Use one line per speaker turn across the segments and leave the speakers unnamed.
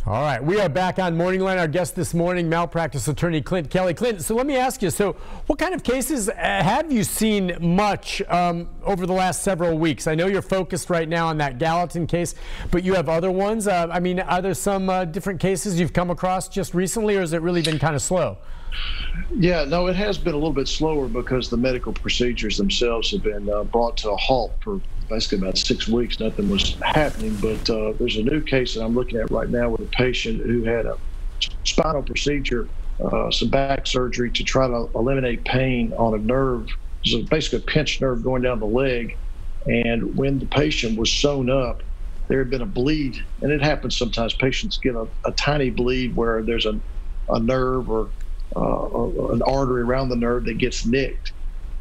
All right, we are back on Morning Line. Our guest this morning, malpractice attorney Clint Kelly. Clint, so let me ask you, so what kind of cases have you seen much over the last several weeks? I know you're focused right now on that Gallatin case, but you have other ones. I mean, are there some different cases you've come across just recently, or has it really been kind of slow?
Yeah, no, it has been a little bit slower because the medical procedures themselves have been brought to a halt for basically about 6 weeks. Nothing was happening, but there's a new case that I'm looking at right now with a patient who had a spinal procedure, some back surgery to try to eliminate pain on a nerve. It was basically a pinched nerve going down the leg, and when the patient was sewn up, there had been a bleed, and it happens sometimes. Patients get a tiny bleed where there's a nerve or an artery around the nerve that gets nicked.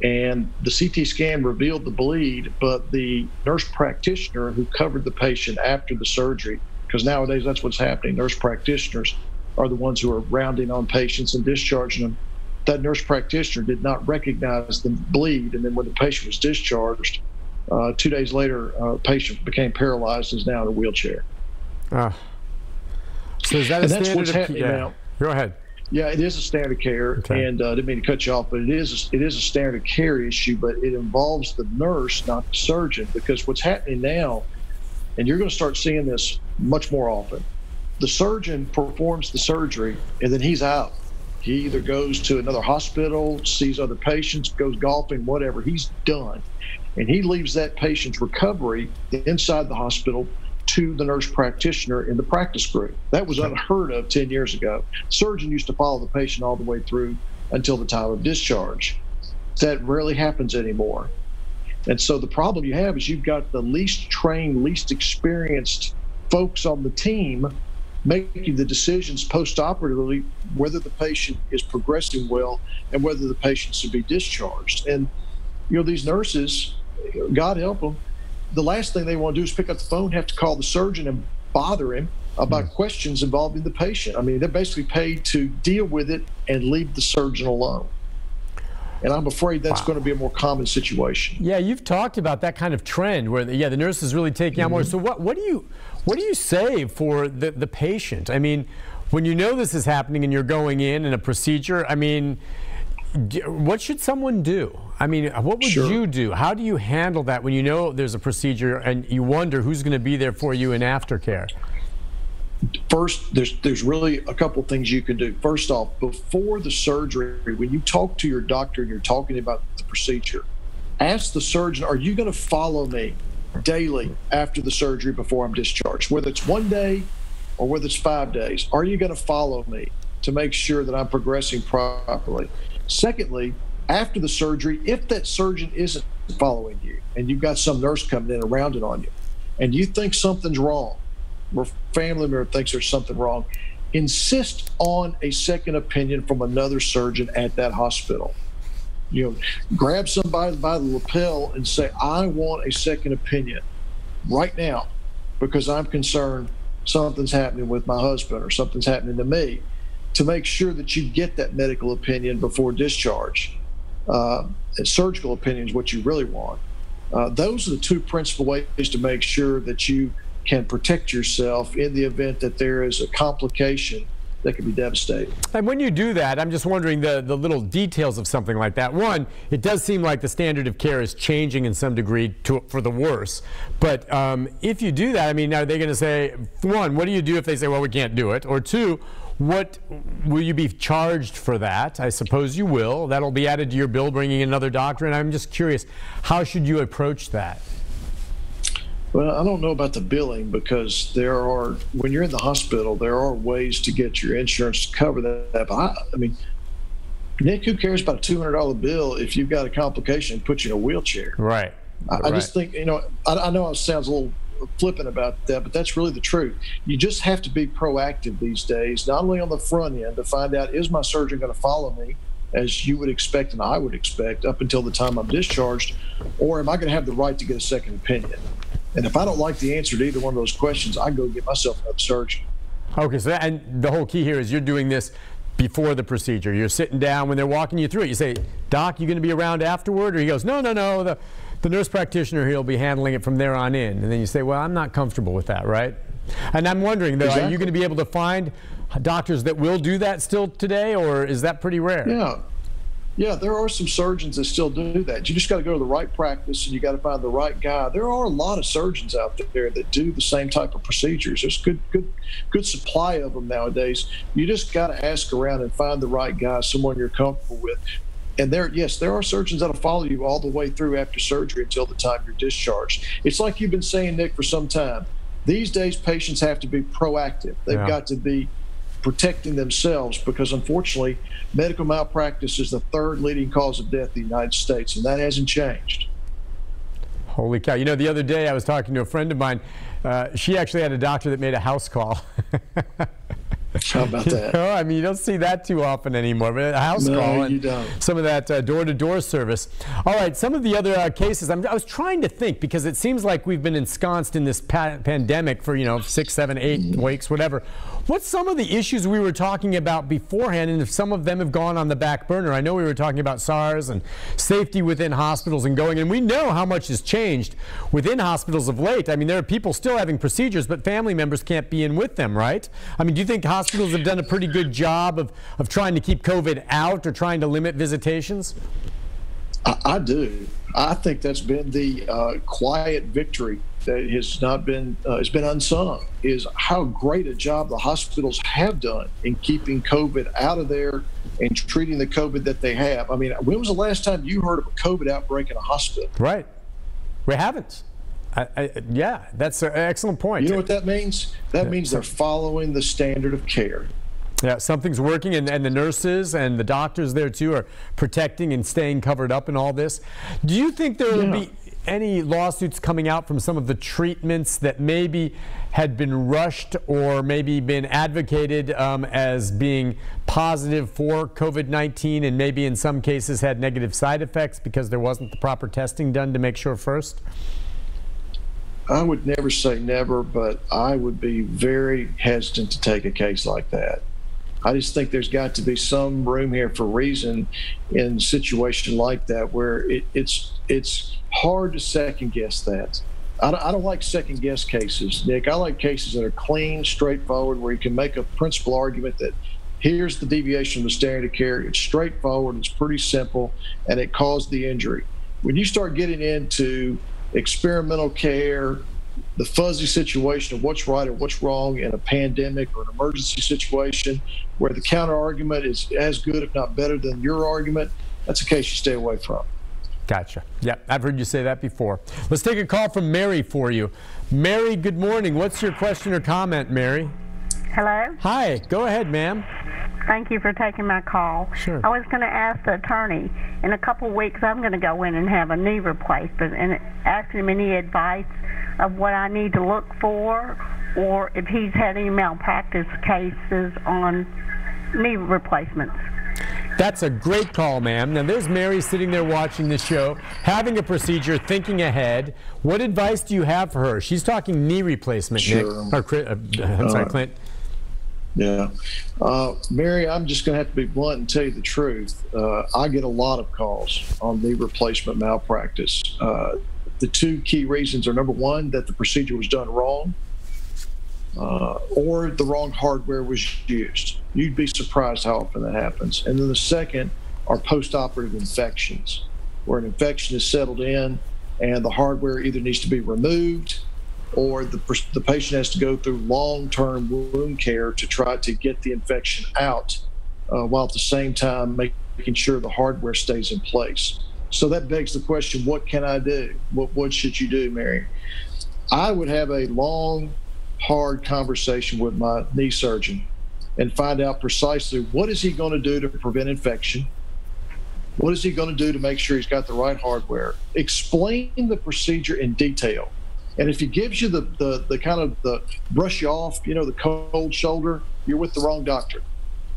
And the CT scan revealed the bleed, but the nurse practitioner who covered the patient after the surgery, because nowadays that's what's happening, nurse practitioners are the ones who are rounding on patients and discharging them. That nurse practitioner did not recognize the bleed, and then when the patient was discharged, 2 days later, the patient became paralyzed and is now in a wheelchair.
So is that a standard of care?
Now.
Go ahead.
Yeah, it is a standard of care,
okay.
And I didn't mean to cut you off, but it is a standard of care issue, but it involves the nurse, not the surgeon, because what's happening now, and you're going to start seeing this much more often, the surgeon performs the surgery, and then he's out. He either goes to another hospital, sees other patients, goes golfing, whatever. He's done, and he leaves that patient's recovery inside the hospital to the nurse practitioner in the practice group. That was unheard of 10 years ago. The surgeon used to follow the patient all the way through until the time of discharge. That rarely happens anymore. And so the problem you have is you've got the least trained, least experienced folks on the team making the decisions post-operatively whether the patient is progressing well and whether the patient should be discharged. And, you know, these nurses, God help them, the last thing they want to do is pick up the phone, have to call the surgeon and bother him about questions involving the patient. I mean, they're basically paid to deal with it and leave the surgeon alone. And I'm afraid that's going to be a more common situation.
Yeah, you've talked about that kind of trend where, the nurses really taking on more. So what do you say for the patient? I mean, when you know this is happening and you're going in a procedure, I mean, what should someone do? I mean, what would you do? How do you handle that when you know there's a procedure and you wonder who's going to be there for you in aftercare?
First, there's really a couple things you can do. First off, before the surgery, when you talk to your doctor and you're talking about the procedure, ask the surgeon, are you going to follow me daily after the surgery before I'm discharged? Whether it's 1 day or whether it's 5 days, are you going to follow me to make sure that I'm progressing properly? Secondly, after the surgery, if that surgeon isn't following you and you've got some nurse coming in around it on you and you think something's wrong, or family member thinks there's something wrong, insist on a second opinion from another surgeon at that hospital. You know, grab somebody by the lapel and say, I want a second opinion right now because I'm concerned something's happening with my husband or something's happening to me, to make sure that you get that medical opinion before discharge. And surgical opinion is what you really want. Those are the two principal ways to make sure that you can protect yourself in the event that there is a complication that can be devastating.
And when you do that, I'm just wondering the little details of something like that. One, it does seem like the standard of care is changing in some degree for the worse. But if you do that, I mean, are they going to say, one, what do you do if they say, well, we can't do it? Or two, what will you be charged for that? I suppose you will. That'll be added to your bill, bringing another doctor. And I'm just curious, how should you approach that?
Well, I don't know about the billing because when you're in the hospital, there are ways to get your insurance to cover that. But I mean, Nick, who cares about a $200 bill if you've got a complication and put you in a wheelchair?
Right.
I just think, I know it sounds a little flippant about that, but that's really the truth. You just have to be proactive these days, not only on the front end to find out, is my surgeon going to follow me as you would expect and I would expect up until the time I'm discharged, or am I going to have the right to get a second opinion? And if I don't like the answer to either one of those questions, I go get myself another surgeon. Okay,
so and the whole key here is you're doing this before the procedure. You're sitting down when they're walking you through it. You say, Doc, you going to be around afterward? Or he goes, no, the nurse practitioner here will be handling it from there on in. And then you say, well, I'm not comfortable with that, right? And I'm wondering, though,
Exactly.
are you going to be able to find doctors that will do that still today, or is that pretty rare?
Yeah. Yeah, there are some surgeons that still do that. You just got to go to the right practice, and you got to find the right guy. There are a lot of surgeons out there that do the same type of procedures. There's good supply of them nowadays. You just got to ask around and find the right guy, someone you're comfortable with. And there are surgeons that'll follow you all the way through after surgery until the time you're discharged. It's like you've been saying, Nick, for some time. These days, patients have to be proactive. They've got to be protecting themselves, because unfortunately medical malpractice is the third leading cause of death in the United States, and that hasn't changed.
Holy cow. You know, the other day I was talking to a friend of mine. She actually had a doctor that made a house call.
How about that?
Oh, I mean, you don't see that too often anymore, but a house call and
you don't.
some of that door-to-door service. All right, some of the other cases, I was trying to think, because it seems like we've been ensconced in this pandemic for, 6, 7, 8 weeks, whatever. What's some of the issues we were talking about beforehand, and if some of them have gone on the back burner? I know we were talking about SARS and safety within hospitals and and we know how much has changed within hospitals of late. I mean, there are people still having procedures, but family members can't be in with them, right? I mean, do you think hospitals have done a pretty good job of trying to keep COVID out or trying to limit visitations?
I do. I think that's been the quiet victory that has not been has been unsung, is how great a job the hospitals have done in keeping COVID out of there and treating the COVID that they have. I mean, when was the last time you heard of a COVID outbreak in a hospital?
Right. We haven't. Yeah, that's an excellent point.
You know what that means? That means they're following the standard of care.
Yeah, something's working, and the nurses and the doctors there too are protecting and staying covered up in all this. Do you think there will be any lawsuits coming out from some of the treatments that maybe had been rushed or maybe been advocated as being positive for COVID-19, and maybe in some cases had negative side effects because there wasn't the proper testing done to make sure first?
I would never say never, but I would be very hesitant to take a case like that. I just think there's got to be some room here for reason in a situation like that, where it's hard to second guess that. I don't like second guess cases, Nick. I like cases that are clean, straightforward, where you can make a principal argument that here's the deviation of the standard of care. It's straightforward, it's pretty simple, and it caused the injury. When you start getting into experimental care, the fuzzy situation of what's right or what's wrong in a pandemic or an emergency situation, where the counter argument is as good, if not better, than your argument, that's a case you stay away from.
Gotcha. Yeah, I've heard you say that before. Let's take a call from Mary for you. Mary, good morning. What's your question or comment, Mary?
Hello?
Hi. Go ahead, ma'am.
Thank you for taking my call.
Sure.
I was going to ask the attorney, in a couple of weeks I'm going to go in and have a knee replacement, and ask him any advice of what I need to look for, or if he's had any malpractice cases on knee replacements.
That's a great call, ma'am. Now, there's Mary sitting there watching the show, having a procedure, thinking ahead. What advice do you have for her? She's talking knee replacement,
Sure.
Nick. Or, I'm sorry, Clint.
Yeah. Mary, I'm just going to have to be blunt and tell you the truth. I get a lot of calls on knee replacement malpractice. The two key reasons are, number one, that the procedure was done wrong, or the wrong hardware was used. You'd be surprised how often that happens. And then the second are post-operative infections, where an infection is settled in and the hardware either needs to be removed, or the patient has to go through long-term wound care to try to get the infection out, while at the same time making sure the hardware stays in place. So that begs the question, what can I do? What should you do, Mary? I would have a long, hard conversation with my knee surgeon and find out precisely what is he going to do to prevent infection. What is he going to do to make sure he's got the right hardware? Explain the procedure in detail. And if he gives you the kind of the brush you off, the cold shoulder, you're with the wrong doctor.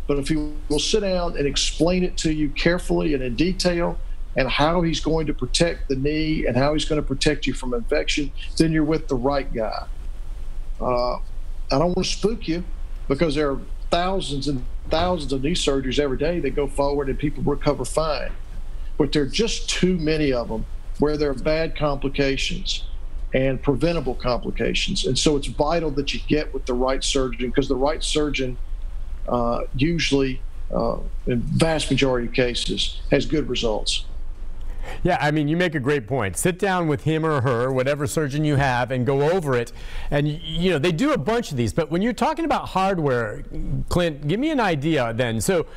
But if he will sit down and explain it to you carefully and in detail, and how he's going to protect the knee and how he's going to protect you from infection, then you're with the right guy. I don't want to spook you, because there are thousands and thousands of knee surgeries every day that go forward and people recover fine. But there are just too many of them where there are bad complications. and preventable complications. And so it's vital that you get with the right surgeon, because the right surgeon usually, in vast majority of cases, has good results.
Yeah, I mean, you make a great point. Sit down with him or her, whatever surgeon you have, and go over it. And, you know, they do a bunch of these. But when you're talking about hardware, Clint, give me an idea then. So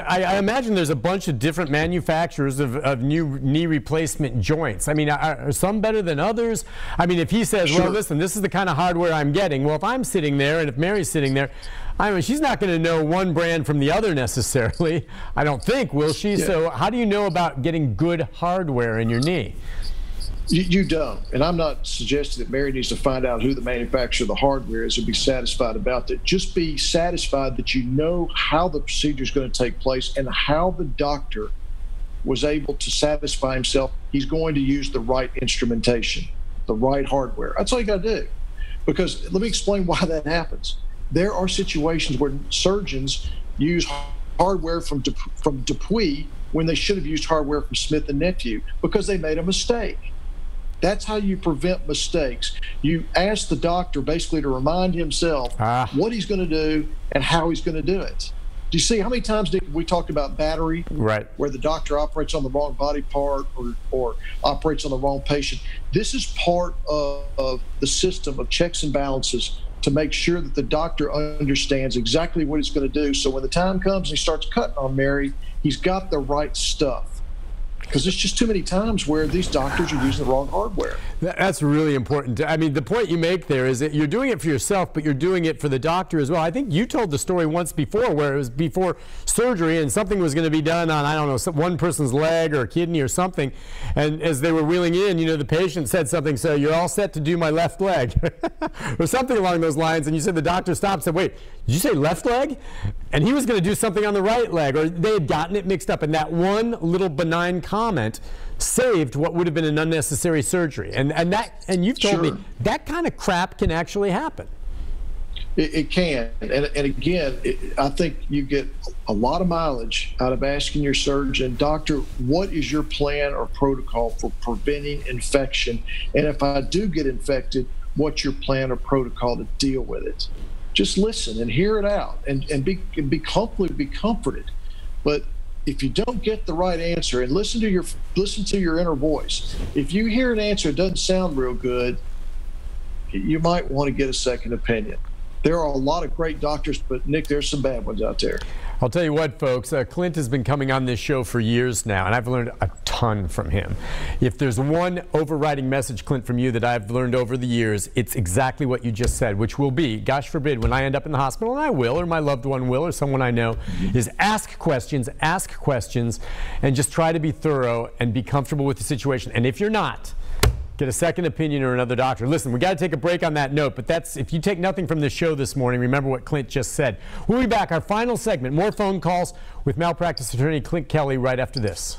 I imagine there's a bunch of different manufacturers of new knee replacement joints. I mean, are some better than others? I mean, if he says, well, listen, this is the kind of hardware I'm getting. Well, if I'm sitting there and if Mary's sitting there, I mean, she's not going to know one brand from the other necessarily. I don't think, will she? Yeah. So how do you know about getting good hardware in your knee?
You don't. And I'm not suggesting that Mary needs to find out who the manufacturer of the hardware is and be satisfied about that. Just be satisfied that you know how the procedure is going to take place and how the doctor was able to satisfy himself he's going to use the right instrumentation, the right hardware. That's all you got to do. Because let me explain why that happens. There are situations where surgeons use hardware from Dupuis when they should have used hardware from Smith & Nephew because they made a mistake. That's how you prevent mistakes. You ask the doctor basically to remind himself what he's going to do and how he's going to do it. Do you see how many times, Dick, we talked about battery,
right,
where the doctor operates on the wrong body part or operates on the wrong patient? This is part of the system of checks and balances to make sure that the doctor understands exactly what he's going to do. So when the time comes and he starts cutting on Mary, he's got the right stuff. Because there's just too many times where these doctors are using the wrong hardware.
That's really important. I mean, the point you make there is that you're doing it for yourself, but you're doing it for the doctor as well. I think you told the story once before where it was before surgery and something was going to be done on, I don't know, one person's leg or a kidney or something. And as they were wheeling in, you know, the patient said something, so you're all set to do my left leg or something along those lines. And you said the doctor stopped and said, wait, did you say left leg? And he was going to do something on the right leg, or they had gotten it mixed up. And that one little benign comment saved what would have been an unnecessary surgery. And you've told me that kind of crap can actually happen.
It can. And again, I think you get a lot of mileage out of asking your surgeon, doctor, what is your plan or protocol for preventing infection? And if I do get infected, what's your plan or protocol to deal with it? Just listen and hear it out and be comforted. But if you don't get the right answer, and listen to your inner voice, if you hear an answer that doesn't sound real good, you might want to get a second opinion. There are a lot of great doctors, but Nick, there's some bad ones out there.
I'll tell you what, folks, Clint has been coming on this show for years now, and I've learned a ton from him. If there's one overriding message, Clint, from you that I've learned over the years, it's exactly what you just said, which will be, gosh forbid, when I end up in the hospital, and I will, or my loved one will, or someone I know, is ask questions, and just try to be thorough and be comfortable with the situation. And if you're not, get a second opinion or another doctor. Listen, we got to take a break on that note, but if you take nothing from this show this morning, remember what Clint just said. We'll be back, our final segment, more phone calls with malpractice attorney Clint Kelly right after this.